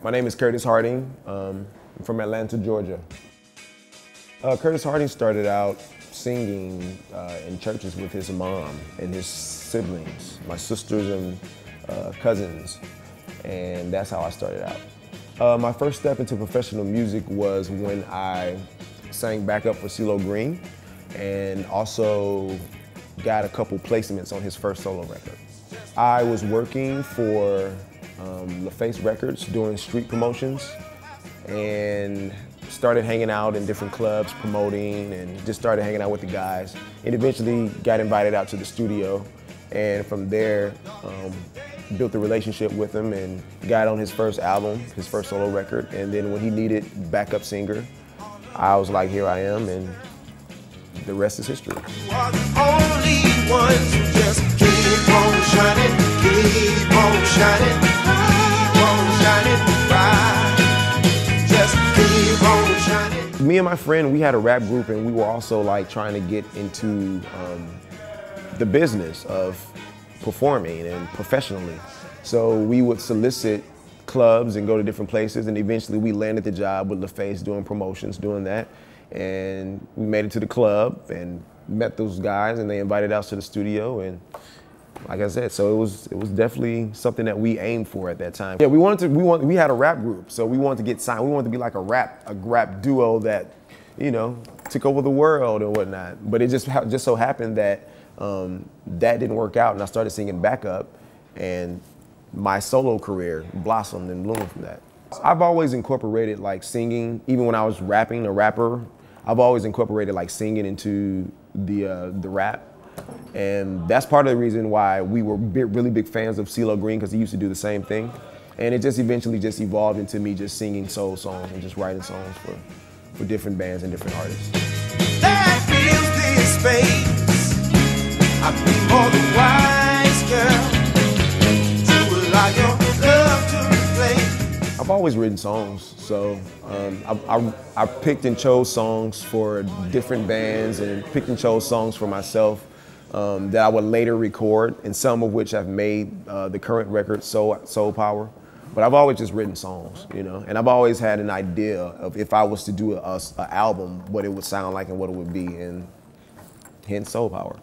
My name is Curtis Harding. I'm from Atlanta, Georgia. Curtis Harding started out singing in churches with his mom and his siblings, my sisters and cousins, and that's how I started out. My first step into professional music was when I sang backup for CeeLo Green and also got a couple placements on his first solo record. I was working for LaFace Records doing street promotions and started hanging out in different clubs promoting and just started hanging out with the guys and eventually got invited out to the studio, and from there built a relationship with him and got on his first album, his first solo record, and then when he needed backup singer, I was like, here I am, and the rest is history. You are the only ones who just keep on shining, keep on shining, keep on shining bright. Just keep on shining. Me and my friend, we had a rap group, and we were also like trying to get into the business of performing and professionally. So we would solicit clubs and go to different places, and eventually we landed the job with LaFace doing promotions, doing that. And we made it to the club and met those guys, and they invited us to the studio, and like I said, so it was definitely something that we aimed for at that time. Yeah, we had a rap group, so we wanted to get signed. We wanted to be like a rap duo that, you know, took over the world and whatnot. But it just so happened that that didn't work out, and I started singing backup, and my solo career blossomed and bloomed from that. I've always incorporated like singing, even when I was rapping, a rapper. I've always incorporated like singing into the rap, and that's part of the reason why we were really big fans of CeeLo Green, because he used to do the same thing, and it just eventually just evolved into me just singing soul songs and just writing songs for different bands and different artists. That fills this space. I'd be more than wise, girl, to allow your love to replace. I've always written songs, so I picked and chose songs for different bands and picked and chose songs for myself that I would later record, and some of which I've made the current record, Soul Power. But I've always just written songs, you know, and I've always had an idea of if I was to do an album, what it would sound like and what it would be, and hence Soul Power.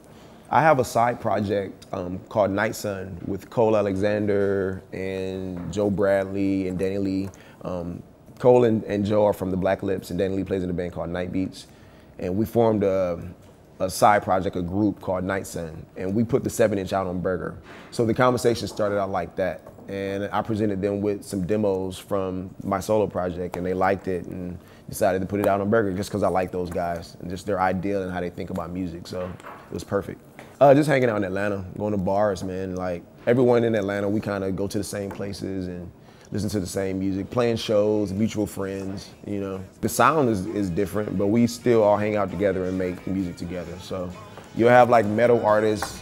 I have a side project called Night Sun with Cole Alexander and Joe Bradley and Danny Lee. Cole and Joe are from the Black Lips, and Danny Lee plays in a band called Night Beats. And we formed a side project, a group called Night Sun, and we put the 7-inch out on Burger. So the conversation started out like that, and I presented them with some demos from my solo project, and they liked it and decided to put it out on Burger just because I like those guys and just their idea and how they think about music, so it was perfect. Just hanging out in Atlanta, going to bars, man. Like everyone in Atlanta, we kind of go to the same places and listen to the same music, playing shows, mutual friends, you know. The sound is different, but we still all hang out together and make music together. So you'll have like metal artists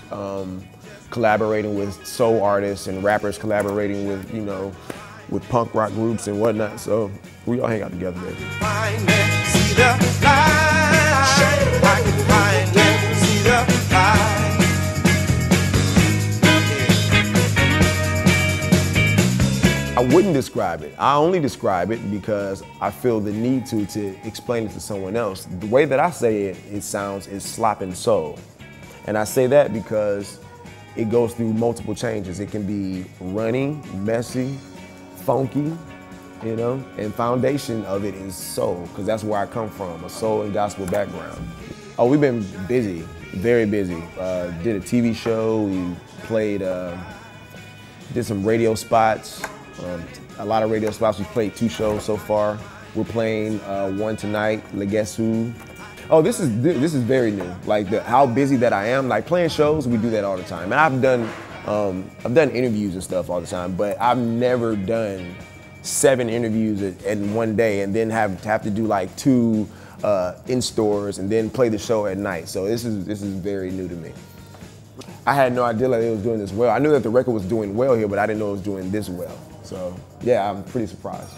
collaborating with soul artists and rappers collaborating with, you know, with punk rock groups and whatnot. So we all hang out together, baby. I wouldn't describe it. I only describe it because I feel the need to explain it to someone else. The way that I say it, it sounds is slopping soul. And I say that because it goes through multiple changes. It can be running, messy, funky, you know, and foundation of it is soul, because that's where I come from, a soul and gospel background. Oh, we've been busy, very busy. Did a TV show, we played, did some radio spots. A lot of radio spots. We've played 2 shows so far. We're playing one tonight, Le Guess Who. Oh, this is very new. Like how busy that I am. Like playing shows, we do that all the time. And I've done interviews and stuff all the time, but I've never done 7 interviews in one day and then have to do like 2 in stores and then play the show at night. So this is very new to me. I had no idea that it was doing this well. I knew that the record was doing well here, but I didn't know it was doing this well. So yeah, I'm pretty surprised.